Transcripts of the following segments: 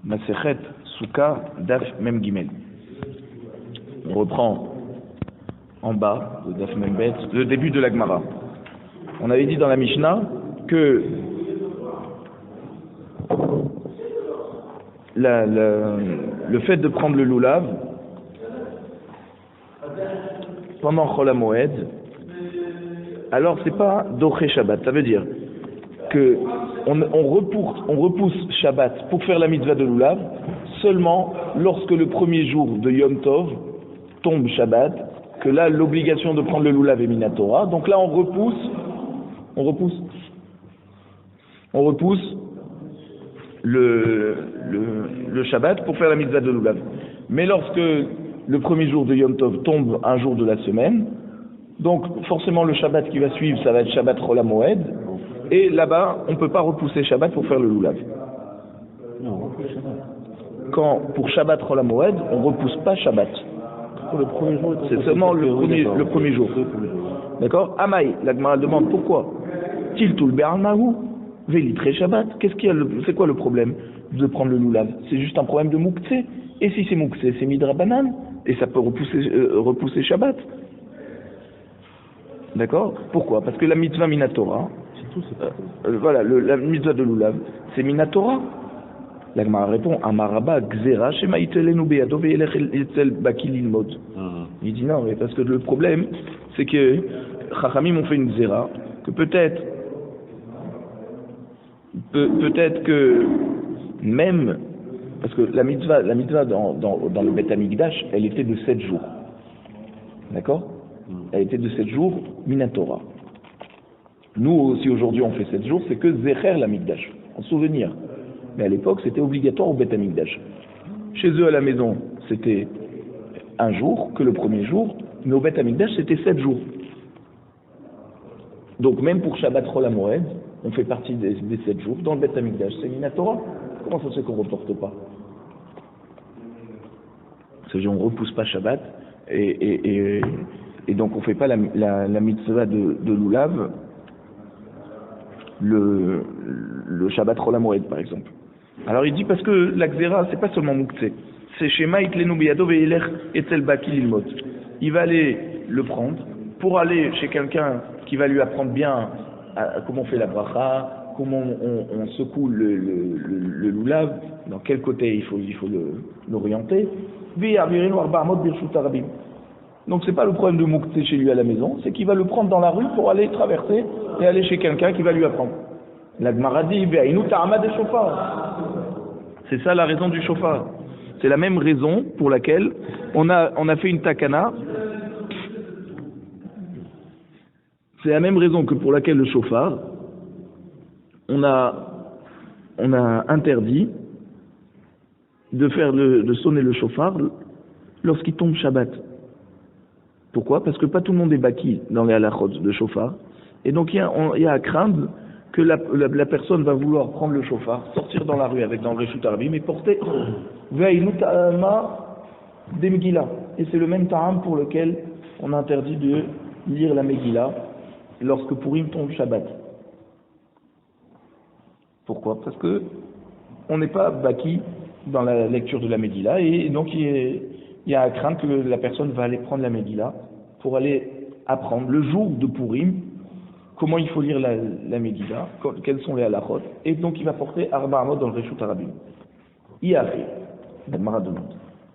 Masechet Souka Daf Mem Gimel. On reprend en bas de Daf Mem Bet le début de la Gemara. On avait dit dans la Mishnah que le fait de prendre le loulav pendant Chol HaMoed, alors c'est pas Doché Shabbat, ça veut dire que on repousse Shabbat pour faire la mitzvah de loulav seulement lorsque le premier jour de Yom Tov tombe Shabbat, que là l'obligation de prendre le loulav est minatora. Donc là on repousse le Shabbat pour faire la mitzvah de loulav. Mais lorsque le premier jour de Yom Tov tombe un jour de la semaine, donc forcément le Shabbat qui va suivre, ça va être Shabbat Chol HaMoed, et là-bas, on ne peut pas repousser Shabbat pour faire le loulav. Non, Quand, pour Shabbat Chol HaMoed, on ne repousse pas Shabbat. pour le premier jour, C'est seulement le premier jour. D'accord? Amaï, la Gemara demande pourquoi? Tiltul Be'arnahu, Velitre Shabbat. C'est quoi le problème de prendre le loulav? C'est juste un problème de Moukse. Et si c'est Moukse, c'est Midrabanan. Et ça peut repousser Shabbat. D'accord? Pourquoi? Parce que la mitzvah minatora, voilà, la mitzvah de loulav, c'est minatora. La Gemara répond, Amaraba Gzera Shema Itelenu Beado Ve'elech Etzel Baki Lilmod. Il dit non, mais parce que le problème, c'est que Chachamim ont fait une Gzera, que peut-être que même, parce que la mitzvah dans le Beth Amikdash, elle était de 7 jours. D'accord? Elle était de 7 jours minatora. Nous aussi aujourd'hui on fait 7 jours, c'est que Zecher l'Amikdash, en souvenir. Mais à l'époque c'était obligatoire au Beth Amikdash. Chez eux à la maison c'était un jour, que le premier jour, mais au Beth Amikdash c'était 7 jours. Donc même pour Shabbat Chol HaMoed, on fait partie des 7 jours dans le Beth Amikdash. C'est minatora. Comment ça se fait qu'on ne reporte pas? C'est-à-dire on ne repousse pas Shabbat et donc on ne fait pas la mitzvah de loulav le Shabbat Chol HaMoed par exemple. Alors il dit parce que la Gzera c'est pas seulement Moukse, c'est Shema Itlenu Biyado Ve'elech Etzel Baki Lilmod. Il va aller le prendre pour aller chez quelqu'un qui va lui apprendre bien comment on fait la bracha, comment on secoue le loulav, dans quel côté il faut l'orienter. Donc c'est pas le problème de Moukse chez lui à la maison, c'est qu'il va le prendre dans la rue pour aller traverser et aller chez quelqu'un qui va lui apprendre. La Gemara dit c'est ça la raison du shofar. C'est la même raison pour laquelle on a fait une takana. C'est la même raison que pour laquelle le shofar, on a interdit de sonner le shofar lorsqu'il tombe Shabbat. Pourquoi? Parce que pas tout le monde est baki dans les halachot de shofar. Et donc il y a à craindre que la personne va vouloir prendre le shofar, sortir dans la rue avec dans le Reshut Arabim et porter Ve'ainu ta'ama des Megillah. Et c'est le même ta'am pour lequel on a interdit de lire la Megillah lorsque Purim tombe Shabbat. Pourquoi? Parce que on n'est pas baki dans la lecture de la Megillah et donc il y a à craindre que la personne va aller prendre la Megillah pour aller apprendre le jour de Purim comment il faut lire la Megillah, quels sont les halachot, et donc il va porter Arba Amot dans le Reshut Arabim. Iaché, la Gemara demande.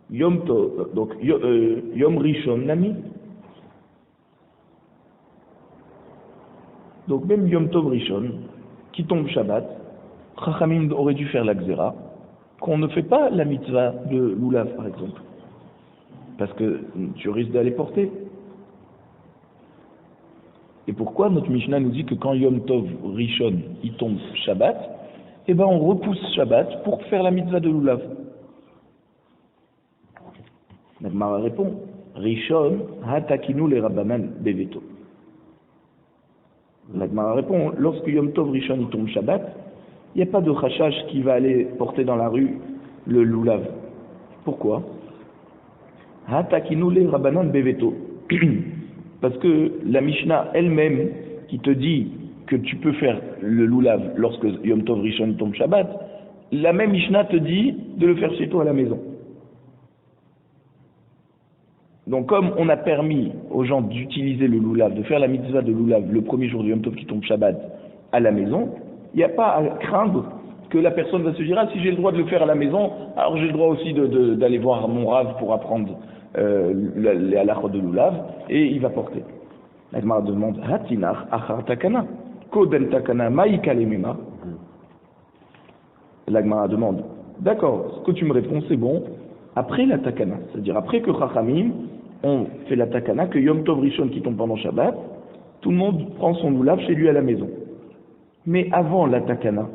Yom Rishon Nami. Donc même Yom Tov Rishon, qui tombe Shabbat, Chachamim aurait dû faire la Gzera, qu'on ne fait pas la mitzvah de loulav par exemple, parce que tu risques d'aller porter. Et pourquoi notre Mishnah nous dit que quand Yom Tov Rishon il tombe Shabbat, eh ben on repousse Shabbat pour faire la mitzvah de loulav. La Gemara répond Rishon hatakinu le Rabbanan beveto. La Gemara répond lorsque Yom Tov Rishon il tombe Shabbat, il n'y a pas de chachash qui va aller porter dans la rue le loulav. Pourquoi? Hatakinu le Rabbanan beveto. Parce que la Mishnah elle-même qui te dit que tu peux faire le loulav lorsque Yom Tov Rishon tombe Shabbat, la même Mishnah te dit de le faire chez toi à la maison. Donc comme on a permis aux gens d'utiliser le loulav, de faire la mitzvah de loulav le premier jour du Yom Tov qui tombe Shabbat à la maison, il n'y a pas à craindre que la personne va se dire ah si j'ai le droit de le faire à la maison, alors j'ai le droit aussi d'aller voir mon rav pour apprendre les halachot de loulav et il va porter. La Gemara demande Hatinach achar takana kodem takana maïka lemema. La Gemara demande d'accord, ce que tu me réponds c'est bon après la takana, c'est-à-dire après que Chachamim on fait la takana, que Yom Tov Rishon qui tombe pendant Shabbat, tout le monde prend son loulav chez lui à la maison. Mais avant la takana,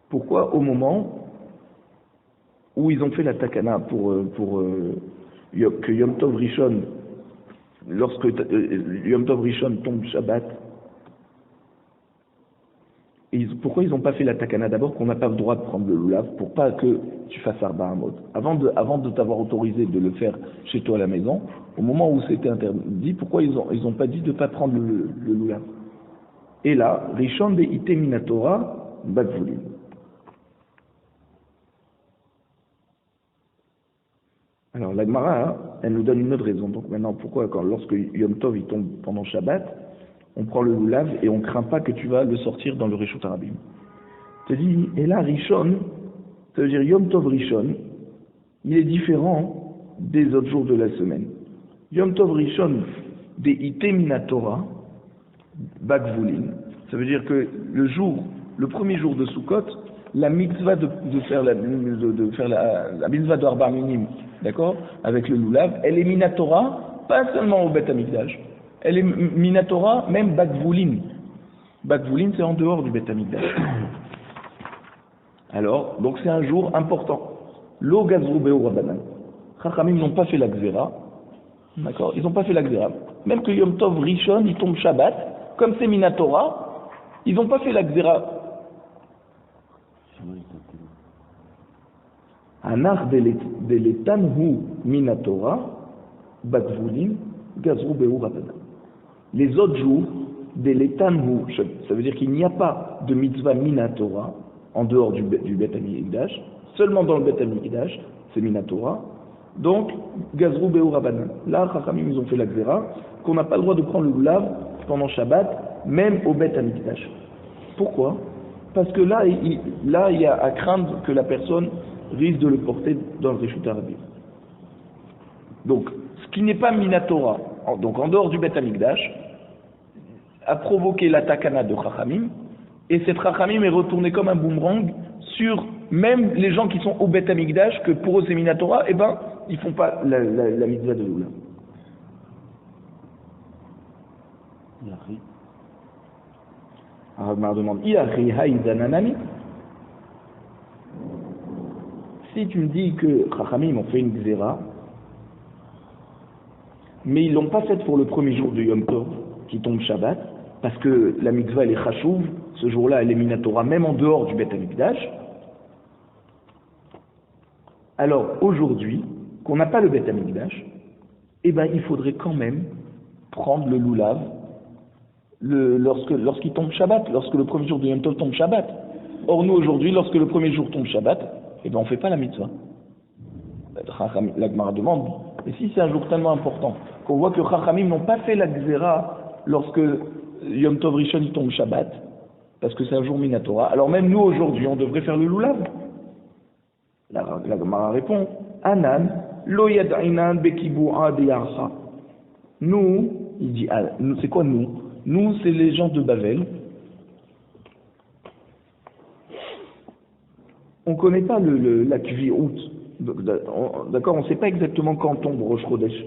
pourquoi au moment où ils ont fait la takana pour que Yom Tov Rishon, lorsque Yom Tov Rishon tombe Shabbat, pourquoi ils n'ont pas fait la takana d'abord qu'on n'a pas le droit de prendre le loulav pour pas que tu fasses arba amot avant de t'avoir autorisé de le faire chez toi à la maison, au moment où c'était interdit, pourquoi ils ont pas dit de ne pas prendre le loulav? Et là, Rishon de ite minatora bakvulim. Alors la Gemara, elle nous donne une autre raison. Donc maintenant, pourquoi lorsque Yom Tov il tombe pendant Shabbat, on prend le loulav et on craint pas que tu vas le sortir dans le Reshut Harabim. Je te dis, et là Rishon, ça veut dire Yom Tov Rishon, il est différent des autres jours de la semaine. Yom Tov Rishon de ite minatora bakvulin, ça veut dire que le premier jour de Sukkot, la mitzvah de faire la mitzvah d'Arba Minim, d'accord, avec le loulav, elle est minatora, pas seulement au Beth Amikdash, elle est minatora même bakvulin. Bakvulin c'est en dehors du Beth Amikdash. Alors, donc c'est un jour important. Lo gazru beu rabanan. Chachamim n'ont pas fait la gzera, d'accord, ils n'ont pas fait la gzera. Même que Yom Tov Rishon, il tombe Shabbat, comme c'est minatora, ils n'ont pas fait la gzera. Anar deletanhu minatora bakvulin gazru beu rabanan. Les autres jours, deletanhu, ça veut dire qu'il n'y a pas de mitzvah minatora en dehors du Beth Amikdash, seulement dans le Beth Amikdash, c'est minatora. Donc, gazru beu rabanan. Là, Chachamim, ils ont fait la gzera, qu'on n'a pas le droit de prendre le loulav pendant Shabbat, même au Beth Amikdash. Pourquoi? Parce que là, il y a à craindre que la personne risque de le porter dans le Reshut Harabim. Donc, ce qui n'est pas minatora, donc en dehors du Beth Amikdash, a provoqué la takana de Chachamim, et cette Chachamim est retournée comme un boomerang sur même les gens qui sont au Beth Amikdash, que pour eux c'est minatora, eh ben, ils font pas la mitzvah de Lula. Alors, je me demande, si tu me dis que Chachamim ont fait une gzera, mais ils l'ont pas faite pour le premier jour de Yom Tov, qui tombe Shabbat, parce que la mitzvah elle est chachouv, ce jour-là elle est minatora, même en dehors du Beth Amikdash. Alors aujourd'hui, qu'on n'a pas le Beth Amikdash, eh ben il faudrait quand même prendre le loulav lorsqu'il tombe Shabbat, lorsque le premier jour de Yom Tov tombe Shabbat. Or nous aujourd'hui, lorsque le premier jour tombe Shabbat, eh ben on fait pas la mitzvah. La Gemara demande, et si c'est un jour tellement important, qu'on voit que Chachamim n'ont pas fait la gzera lorsque Yom Tov Rishon il tombe Shabbat, parce que c'est un jour minatora, alors même nous aujourd'hui on devrait faire le loulav. La Gemara répond, Anan lo yad'inan bekibu'a diyarcha. Nous, il dit, c'est quoi nous? Nous, c'est les gens de Bavel. On ne connaît pas la Kvi'ut. D'accord, on ne sait pas exactement quand tombe Rosh Chodesh.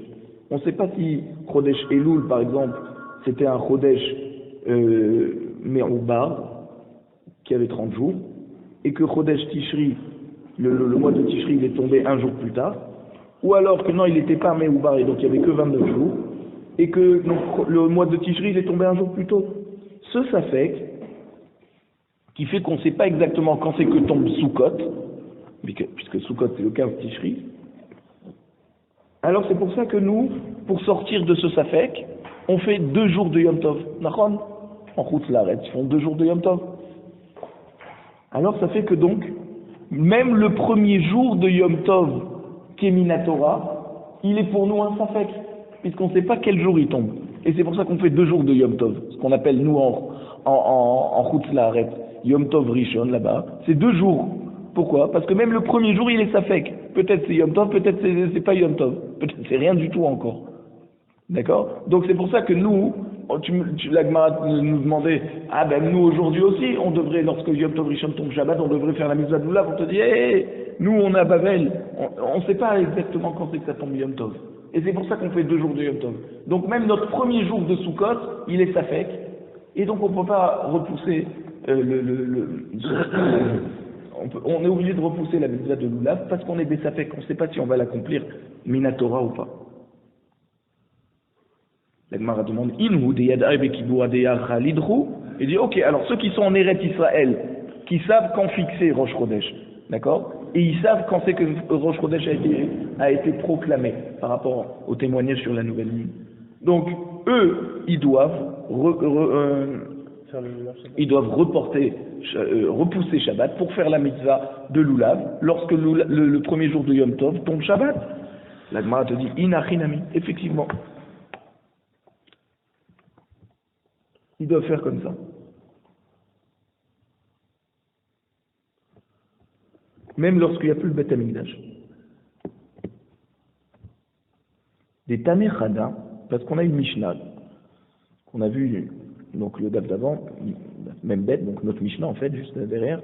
On ne sait pas si Chodesh Elul, par exemple, c'était un Chodesh Me'oubar, qui avait 30 jours, et que Chodesh Tishri, le mois de Tishri, il est tombé un jour plus tard, ou alors que non, il n'était pas Me'oubar, et donc il n'y avait que 29 jours, et que donc, le mois de Tishri, il est tombé un jour plus tôt. Ce Safek, qui fait qu'on ne sait pas exactement quand c'est que tombe Sukkot, puisque Sukkot c'est le 15 Tishri, alors c'est pour ça que nous, pour sortir de ce Safek, on fait 2 jours de Yom Tov. Nachon? En route l'arrête, ils font 2 jours de Yom Tov. Alors ça fait que donc, même le premier jour de Yom Tov, qui est Minatora, il est pour nous un safek, puisqu'on ne sait pas quel jour il tombe. Et c'est pour ça qu'on fait 2 jours de Yom Tov, ce qu'on appelle nous en route l'arrête, Yom Tov Rishon là-bas, c'est 2 jours. Pourquoi? Parce que même le premier jour, il est safek. Peut-être c'est Yom Tov, peut-être c'est pas Yom Tov, peut-être c'est rien du tout encore. D'accord? Donc c'est pour ça que nous, la Gemara nous demandait, ah ben nous aujourd'hui aussi, on devrait, lorsque Yom Tov Rishon tombe Shabbat, on devrait faire la mitzvah de Lulav. On te dit, hé, nous on est à Babel, on ne sait pas exactement quand c'est que ça tombe Yom Tov. Et c'est pour ça qu'on fait 2 jours de Yom Tov. Donc même notre premier jour de Sukkot, il est safek, et donc on ne peut pas repousser on est obligé de repousser la mitzvah de Lulav parce qu'on est des safek, on ne sait pas si on va l'accomplir Minatora ou pas. La Gemara demande Inhu de Yadai Bekibura de Yachra Lidru. Il dit ok, alors ceux qui sont en Eretz Israël, qui savent quand fixer Rosh Chodesh, d'accord? Et ils savent quand c'est que Rosh Chodesh a été proclamé par rapport au témoignage sur la nouvelle lune. Donc eux, ils doivent repousser Shabbat pour faire la mitzvah de Lulav lorsque le premier jour de Yom Tov tombe Shabbat. La Gemara te dit Inachinami, effectivement. Ils doivent faire comme ça. Même lorsqu'il n'y a plus le Beth Amikdash. Des Tanei Chada, parce qu'on a une Mishnah, qu'on a vu, donc le daf d'avant, même bête, donc notre Mishnah en fait, juste derrière.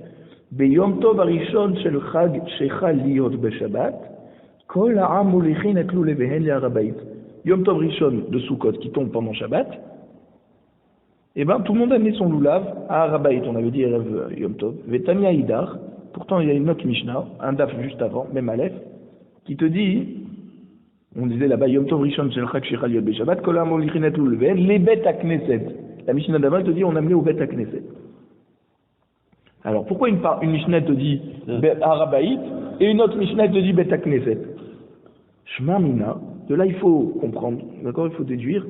Beyom Tov Arishon Shel Chag Shechal Liot Beshabbat, Kol Ha'am Molichin Etlu Levehen Le'Harabait. Yom Tov Rishon de Sukkot qui tombe pendant Shabbat. Eh bien, tout le monde a amené son loulav à Arabait, on avait dit Yom Tov. Vetania Idar, pourtant il y a une autre Mishnah, un daf juste avant, même Aleph, qui te dit, on disait là-bas, Yom Tov Rishon Shel Chag Shechal Liot Beshabbat, Kol Ha'am Molichin Etlu Levehen, les bêtes à Knesset. La Mishnah d'avant te dit, on a amené au bêtes à Knesset. Alors, pourquoi une Mishnah te dit Arabait et une autre Mishnah te dit bêtes à Knesset? Shma Mina, de là il faut comprendre, d'accord, il faut déduire.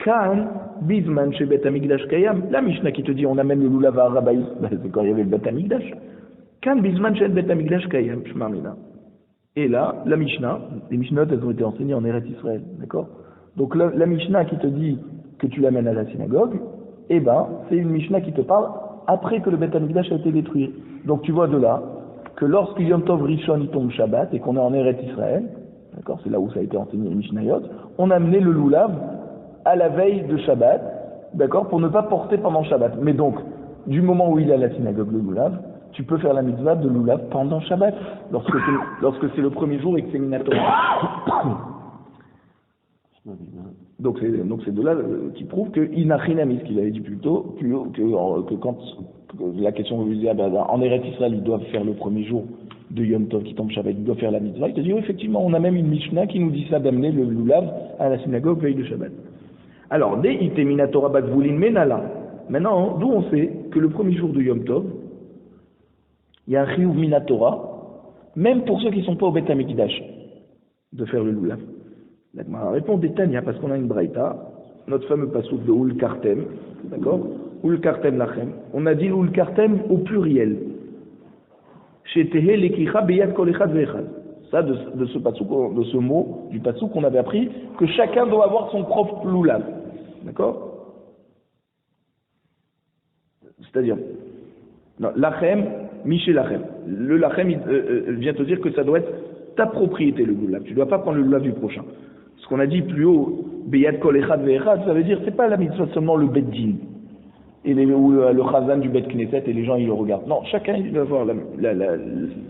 Kan Bizman chez Bet Amikdash Kayam, la Mishnah qui te dit on amène le loulav à Arabait, c'est quand il y avait le Bet Amikdash. Kan Bizman chez Bet Amikdash Kayam, Shma Mina. Et là, la Mishnah, les Mishnahs elles ont été enseignées en Eretz Israël, d'accord? Donc la Mishnah qui te dit que tu l'amènes à la synagogue, eh ben, c'est une Mishnah qui te parle après que le Bet Amikdash a été détruit. Donc tu vois de là que lorsque Yom Tov Rishon il tombe Shabbat et qu'on est en Eretz Israël, d'accord, c'est là où ça a été enseigné les Mishnayot, on a amené le loulav à la veille de Shabbat, d'accord, pour ne pas porter pendant Shabbat. Mais donc, du moment où il est à la synagogue le loulav, tu peux faire la mitzvah de loulav pendant Shabbat, lorsque c'est le premier jour et que c'est Minatora. Donc c'est de là qui prouve que Inachinami, ce qu'il avait dit plus tôt, que quand la question vous disait, en Eretz Israël, ils doivent faire le premier jour de Yom Tov qui tombe Shabbat, ils doivent faire la mitzvah. Il te dit, oui, effectivement, on a même une Mishnah qui nous dit ça, d'amener le loulav à la synagogue veille de Shabbat. Alors, dès Itemina Torah Bakvoulin Menala, maintenant, d'où on sait que le premier jour de Yom Tov, il y a un chiyuv minatora, même pour ceux qui ne sont pas au Beth Amikdash, de faire le loulav. La Gemara répond des Tanya, parce qu'on a une braïta, notre fameux passouk de Ul Kartem, d'accord? Ul Kartem Lachem. On a dit Ul Kartem au pluriel. Chez Tehe Lekicha Beyad Kol Echad Ve'echad. Ça, de ce passouk, de ce mot, du passouk qu'on avait appris, que chacun doit avoir son propre loulav. D'accord? C'est-à-dire, Lachem, Miché Lachem. Le Lachem vient te dire que ça doit être ta propriété, le loulav. Tu ne dois pas prendre le loulav du prochain. Ce qu'on a dit plus haut, Beyad Kol Echad Ve'echad, ça veut dire c'est pas la mitzvah seulement le Beddin ou le Chazan du Bet Knesset et les gens ils le regardent. Non, chacun il doit avoir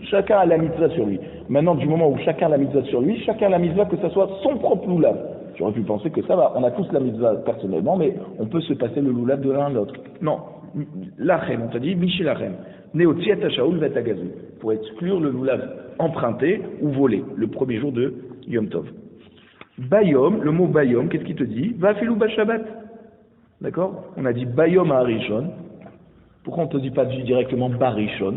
chacun a la mitzvah sur lui. Maintenant, du moment où chacun a la mitzvah sur lui, chacun a la mitzvah que ça soit son propre loulav. J'aurais pu penser que ça va, on a tous la mitzvah personnellement, mais on peut se passer le loulav de l'un à l'autre. Non, Lachem, on t'a dit Michel Lachem, Neotziat Shaoul Vetagazu, pour exclure le loulav emprunté ou volé, le premier jour de Yom Tov. Bayom, le mot Bayom, qu'est-ce qu'il te dit? Va filou Shabbat. D'accord? On a dit Bayom à Arishon. Pourquoi on ne te dit pas directement Barishon,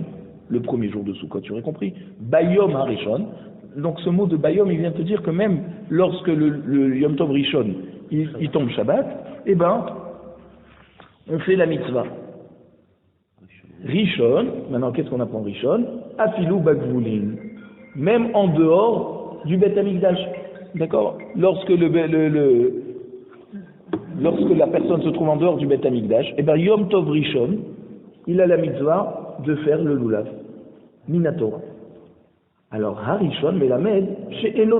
le premier jour de Sukkot? Tu aurais compris? Bayom à Arishon. Donc ce mot de Bayom, il vient te dire que même lorsque le Yom Tov Rishon, il tombe Shabbat, eh ben, on fait la mitzvah. Rishon, maintenant qu'est-ce qu'on apprend Rishon? Afilou Bagvulin, même en dehors du Beth Amikdash. D'accord? Lorsque lorsque la personne se trouve en dehors du Beth Amikdash, eh ben Yom Tov Rishon, il a la mitzvah de faire le lulav, Minatora. Alors Harishon Melamed, chez Eno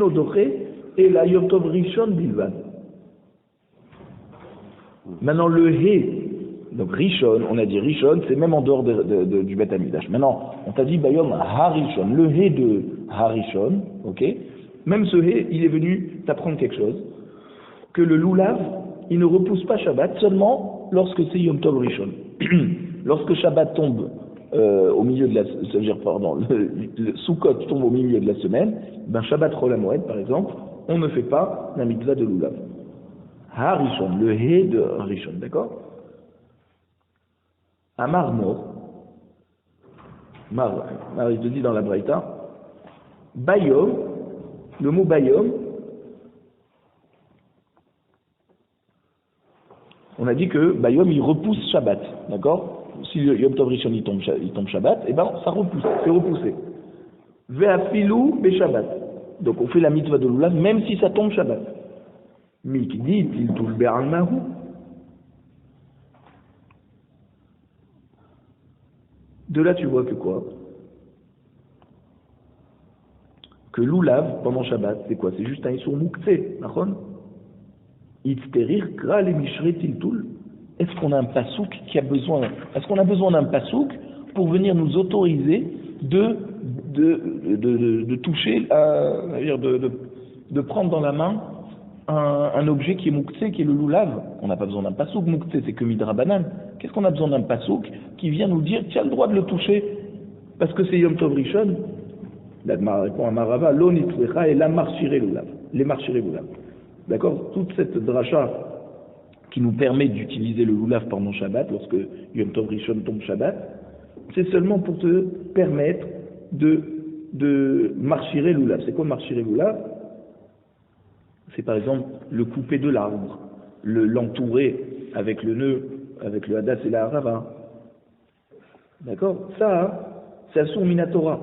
Doché et la Yom Tov Rishon Bilvan. Maintenant le He, donc Rishon, on a dit Rishon, c'est même en dehors du Beth Amikdash. Maintenant, on t'a dit Bayom Harishon, le He de Harishon, ok? Même ce He, il est venu t'apprendre quelque chose, que le lulav, il ne repousse pas Shabbat seulement lorsque c'est Yom Tov Rishon. Lorsque Shabbat tombe au milieu de la, c'est-à-dire, pardon, le Sukkot tombe au milieu de la semaine, ben Shabbat Chol HaMoed, par exemple, on ne fait pas la mitzvah de lulav. Harishon, le He de Harishon, d'accord? Amar Mor, Mar, il te dit dans la Braïta, Bayom, le mot Bayom, on a dit que Bayom il repousse Shabbat, d'accord? Si le Yom Tov Rishon il tombe Shabbat, et ben ça repousse, c'est repoussé. Ve'afilou be Shabbat. Donc on fait la mitzvah de lulav même si ça tombe Shabbat. Mik dit il touche be'almahu. De là tu vois que quoi? Que lulav pendant Shabbat, c'est quoi? C'est juste un Issour Mouktsé, d'accord? Est-ce qu'on a un pasouk qui a besoin? Est-ce qu'on a besoin d'un pasouk pour venir nous autoriser de toucher, de prendre dans la main un objet qui est mouktsé, qui est le loulav? On n'a pas besoin d'un pasouk. Mouktsé, c'est que midrabanan. Qu'est-ce qu'on a besoin d'un pasouk qui vient nous dire tu as le droit de le toucher parce que c'est Yom Tov Rishon? L'Admar répond à Marava, l'on et la marchiré loulav, les marchiré loulav. D'accord? Toute cette dracha qui nous permet d'utiliser le lulav pendant Shabbat, lorsque Yom Tov Rishon tombe Shabbat, c'est seulement pour te permettre de marchirer lulav. C'est quoi marchirer lulav? C'est par exemple le couper de l'arbre, l'entourer avec le nœud, avec le hadas et la harava. D'accord? Ça, c'est Asur Minatora.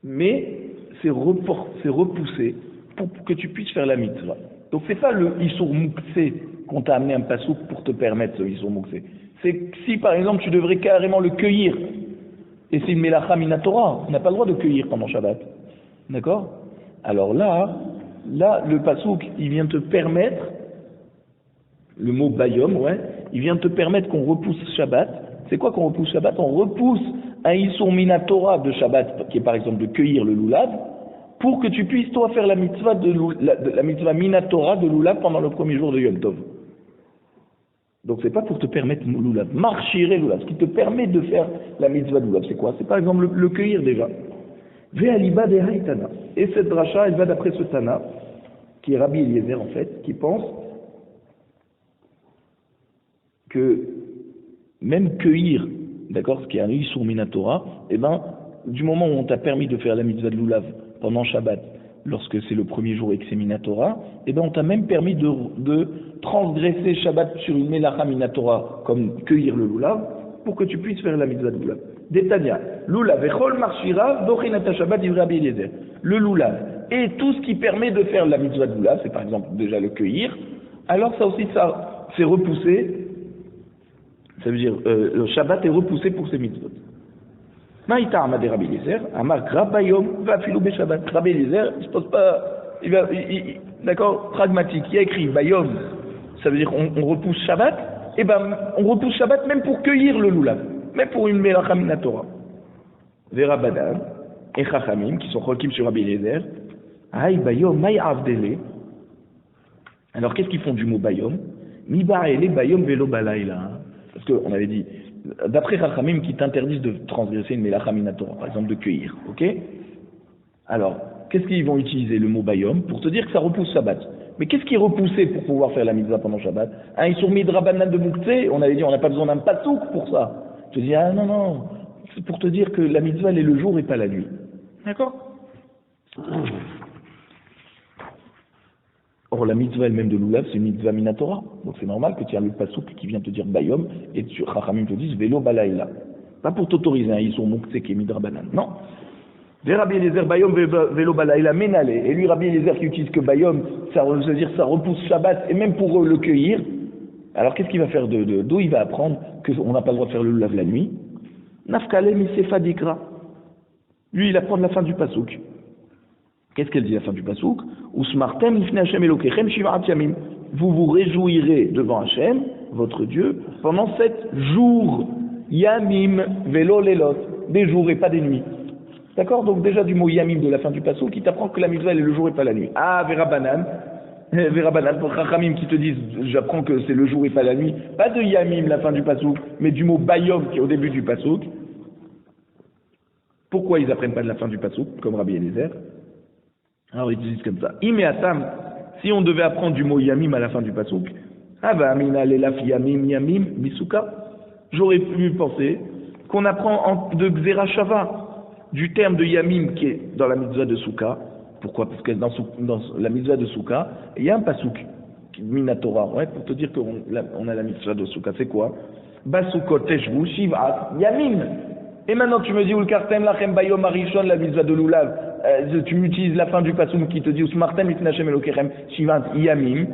Mais c'est repoussé pour que tu puisses faire la mitzvah. Donc c'est pas le Issour Mouktsé qu'on t'a amené un pasouk pour te permettre ce Issour Mouktsé. C'est que si par exemple tu devrais carrément le cueillir, et c'est une Melacha Minatora, on n'a pas le droit de cueillir pendant Shabbat. D'accord? Alors là, le pasouk, il vient te permettre, le mot Bayom, ouais, il vient te permettre qu'on repousse Shabbat. C'est quoi qu'on repousse Shabbat? On repousse un Issour Minatora de Shabbat, qui est par exemple de cueillir le lulav, pour que tu puisses, toi, faire la mitzvah la mitzvah Minatora de lulav pendant le premier jour de Yom Tov. Donc c'est pas pour te permettre lulav, marchirer lulav, ce qui te permet de faire la mitzvah de lulav, c'est quoi? C'est par exemple le cueillir déjà. Ve'aliba de haïtana. Et cette dracha, elle va d'après ce Tana, qui est Rabbi Eliezer en fait, qui pense que même cueillir, d'accord, ce qui est un Issour Minatora, eh ben, du moment où on t'a permis de faire la mitzvah de lulav pendant Shabbat, lorsque c'est le premier jour et que c'est Minatora, eh ben on t'a même permis de transgresser Shabbat sur une Melacha Minatora, comme cueillir le lulav, pour que tu puisses faire la mitzvah de lulav. Détania, lulav echol marshira dochinata Shabbat divrei Rabbi Eliezer. Le lulav et tout ce qui permet de faire la mitzvah de lulav, c'est par exemple déjà le cueillir, alors ça aussi ça c'est repoussé, ça veut dire le Shabbat est repoussé pour ces mitzvot. Maïta Amade Rabbi Eliezer, Amar Grabayom va filou Shabbat. Rabbi Eliezer, il se pose pas, d'accord, pragmatique. Il y a écrit Bayom, ça veut dire on repousse Shabbat. Et ben on repousse Shabbat même pour cueillir le lulav, même pour une Melacha Minatora. Vera Badan et Chachamim qui sont chokim sur Rabbi Eliezer. Aïe Bayom, Maï Avdele. Alors qu'est-ce qu'ils font du mot Bayom? Mi Ba'ele Bayom Velo Balaïla. Parce qu'on avait dit, d'après Chachamim qui t'interdisent de transgresser une Melacha Minatora, par exemple de cueillir, ok? Alors, qu'est-ce qu'ils vont utiliser le mot Bayom pour te dire que ça repousse Shabbat? Mais qu'est-ce qui est repoussé pour pouvoir faire la mitzvah pendant Shabbat? Un Issour Midrabanan de Mouktsé, on avait dit on n'a pas besoin d'un pasouk pour ça. Je te dis, ah non, c'est pour te dire que la mitzvah elle est le jour et pas la nuit. D'accord? Or, la mitzvah elle-même de l'Oulav, c'est une mitzvah minatora. Donc, c'est normal que tu aies le pasouk qui vient te dire Bayom et tu Chachamim te disent Vélo Balaïla. Pas pour t'autoriser, hein, ils sont mouktsé qui est midrabanan. Non. Ve Rabbi Eliezer Bayom Vélo Balaïla Ménale. Et lui, Rabbi Eliezer qui utilise que Bayom, ça veut dire ça repousse Shabbat et même pour le cueillir. Alors, qu'est-ce qu'il va faire d'où il va apprendre qu'on n'a pas le droit de faire le Oulav la nuit? Nafkale Misefa Dikra. Lui, il apprend de la fin du pasouk. Qu'est-ce qu'elle dit à la fin du pasouk? Usmartem lifnei Hashem Elokechem shivat yamim. Vous vous réjouirez devant Hashem, votre Dieu, pendant 7 jours. Yamim velo lelot. Des jours et pas des nuits. D'accord? Donc déjà du mot yamim de la fin du pasouk qui t'apprend que la mitzvah elle est le jour et pas la nuit. Ah, Vera Banan, pour Chachamim qui te disent j'apprends que c'est le jour et pas la nuit. Pas de yamim la fin du pasouk, mais du mot bayom qui est au début du pasouk. Pourquoi ils apprennent pas de la fin du pasouk, comme Rabbi Eliezer? Alors ils disent comme ça. Imeatam, si on devait apprendre du mot yamim à la fin du pasouk, Avamina lelaf yamim yamim misuka. J'aurais pu penser qu'on apprend de Gzera Shava, du terme de yamim qui est dans la mitzvah de Souka. Pourquoi? Parce que dans la mitzvah de Souka, il y a un pasouk, Minatora, ouais, pour te dire qu'on a la mitzvah de Souka. C'est quoi? Basukot teshvu shivat yamim. Et maintenant tu me dis, Ulkartem lachem bayom arishon, la mitzvah de Lulav, tu m'utilises la fin du pasouk qui te dit, Usmartem lifnei Hashem Elokechem shivat yamim.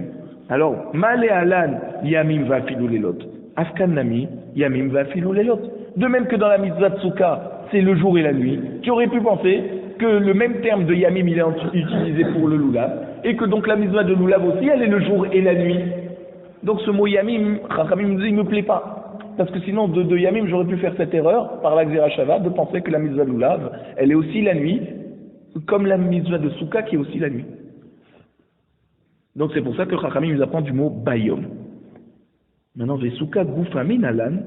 Alors, Male alan yamim va filou lelot. Afkan nami yamim va filou lelot. De même que dans la mitzvah de Souka, c'est le jour et la nuit. Tu aurais pu penser que le même terme de yamim il est utilisé pour le Lulav, et que donc la mitzvah de Lulav aussi, elle est le jour et la nuit. Donc ce mot yamim, Chachamim nous dit, il ne me plaît pas. Parce que sinon, de yamim, j'aurais pu faire cette erreur, par la Gzera Shava, de penser que la mitzvah de Lulav, elle est aussi la nuit, comme la mitzvah de Souka qui est aussi la nuit. Donc c'est pour ça que Chachamim nous apprend du mot bayom. Maintenant, Vesuka Goufamin Alan.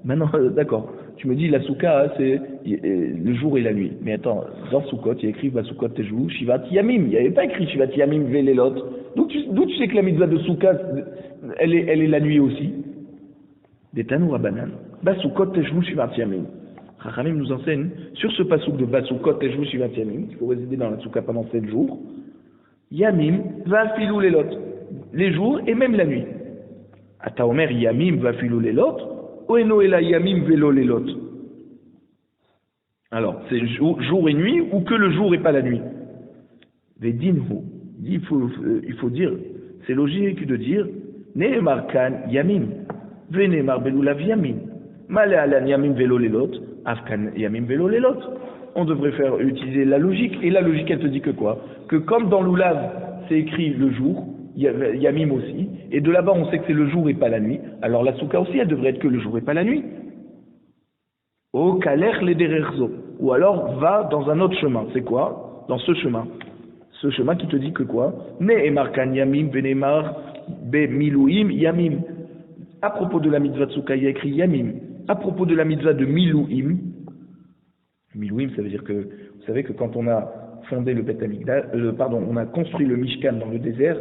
Maintenant, d'accord. Tu me dis la Souka, c'est le jour et la nuit. Mais attends, dans Soukot, il y a écrit Vasukot Tejou, Shivat Yamim. Il n'y avait pas écrit Shivat Yamim Velelot. D'où tu sais que la mitzvah de Souka, elle est la nuit aussi? Des Tanou Rabanan. Basukot Tejou, Shivat Yamim. Chachamim nous enseigne sur ce pasouk de Basukot Tejou, Shivat Yamim, il faut résider dans la Souka pendant 7 jours. Yamim va filou lelot. Les jours et même la nuit. Ata Omer Yamim va filou lelot. Oeno ela Yamim velo lelot. Alors, c'est jour et nuit ou que le jour et pas la nuit? Vedinhu. Il faut dire, c'est logique de dire Nehemar kan Yamim. Venemar belulav Yamim. Male alan Yamim velo lelot. Afkan Yamim velo lelot. On devrait faire utiliser la logique. Et la logique, elle te dit que quoi? Que comme dans l'Oulav, c'est écrit le jour, Yamim aussi, et de là-bas, on sait que c'est le jour et pas la nuit. Alors la Souka aussi, elle devrait être que le jour et pas la nuit. O Kaler ledererzo. Ou alors, va dans un autre chemin. C'est quoi? Dans ce chemin. Ce chemin qui te dit que quoi? Ne emarkan Yamim, venemar, be milouim, Yamim. À propos de la mitzvah de Souka, il y a écrit Yamim. À propos de la mitzvah de milouim, Milouim, ça veut dire que, vous savez que quand on a fondé le Bet Hamikdash, on a construit le Mishkan dans le désert,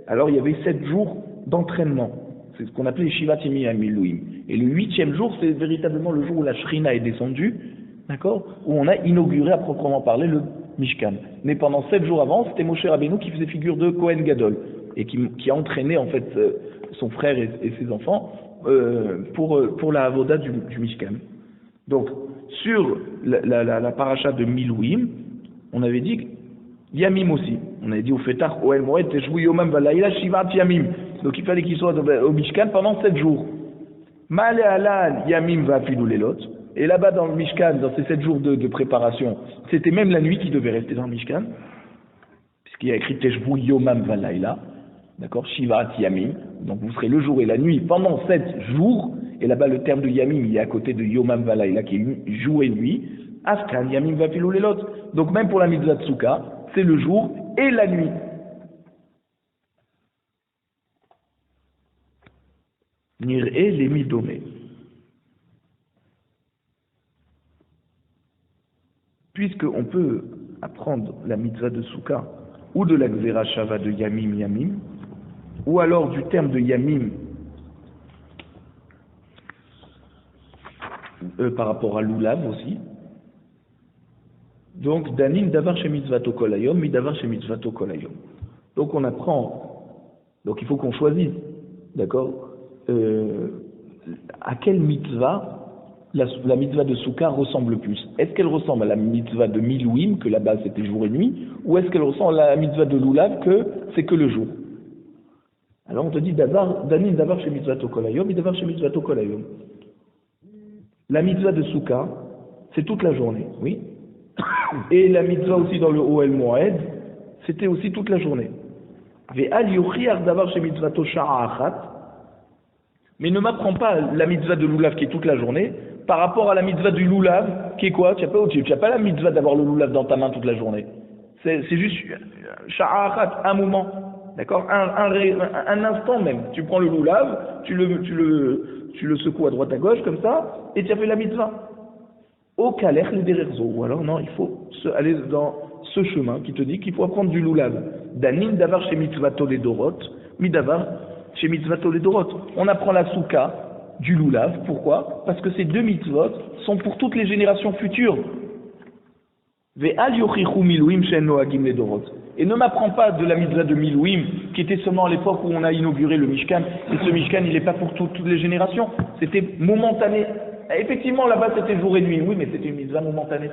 alors il y avait 7 jours d'entraînement. C'est ce qu'on appelait les Shivat Yemi à Milouim. Et le 8e jour, c'est véritablement le jour où la Shrina est descendue, d'accord, où on a inauguré à proprement parler le Mishkan. Mais pendant 7 jours avant, c'était Moshe Rabbeinu qui faisait figure de Kohen Gadol, et qui a entraîné en fait son frère et ses enfants pour la Avoda du Mishkan. Donc, sur la paracha de Milouim, on avait dit Yamim aussi. On avait dit au Fétach, Oel Moed, Teshvu Yomam Valaïla, Shivat Yamim. Donc il fallait qu'il soit au Mishkan pendant 7 jours. Male Alal Yamim va filou lelot. Et là-bas dans le Mishkan, dans ces 7 jours de préparation, c'était même la nuit qui devait rester dans le Mishkan. Puisqu'il y a écrit Teshvu Yomam Valaïla. D'accord, Shivat Yamim. Donc vous serez le jour et la nuit pendant 7 jours. Et là-bas, le terme de Yamim, il est à côté de Yomam Valaïla, qui est jour et nuit. Afkan, Yamim va filou lelot. Donc même pour la mitzvah de Souka, c'est le jour et la nuit. Nir'e lemi domé. Puisqu'on peut apprendre la mitzvah de Souka, ou de la Gzera Shava de Yamim Yamim, ou alors du terme de Yamim, par rapport à l'Oulav aussi. Donc, Danin davar chez mitzvato kolayom, mi davar chez mitzvato kolayom. Donc, on apprend Donc il faut qu'on choisisse, d'accord, à quelle mitzvah la mitzvah de Souka ressemble le plus. Est-ce qu'elle ressemble à la mitzvah de Milouim, que là-bas c'était jour et nuit, ou est-ce qu'elle ressemble à la mitzvah de Lulav, que c'est que le jour? Alors on te dit Danin Davar chez mitzvah Tokolayom, et Davar chez mitzvah Tokolayom. La mitzvah de Souka, c'est toute la journée, oui. Et la mitzvah aussi dans le Ohel Moed, c'était aussi toute la journée. Mais ne m'apprends pas la mitzvah de Lulav qui est toute la journée par rapport à la mitzvah du Lulav qui est quoi? Tu n'as pas la mitzvah d'avoir le Lulav dans ta main toute la journée. C'est juste sha'achat, un moment, d'accord, un instant même. Tu prends le Lulav, tu le secoues à droite à gauche comme ça et tu as fait la mitzvah. Au kalech le dererzo. Ou alors non, il faut aller dans ce chemin qui te dit qu'il faut apprendre du Lulav. Danin davar chez mitzvato les dorot, midavar chez mitzvato les dorot. On apprend la souka du Lulav. Pourquoi? Parce que ces deux mitzvot sont pour toutes les générations futures. Ve'al yochichu miluim shen noagim les dorot. Et ne m'apprends pas de la mitzvah de Milouim, qui était seulement à l'époque où on a inauguré le Mishkan. Et ce Mishkan, il n'est pas pour toutes les générations. C'était momentané. Effectivement, là-bas, c'était jour et nuit. Oui, mais c'était une mitzvah momentanée.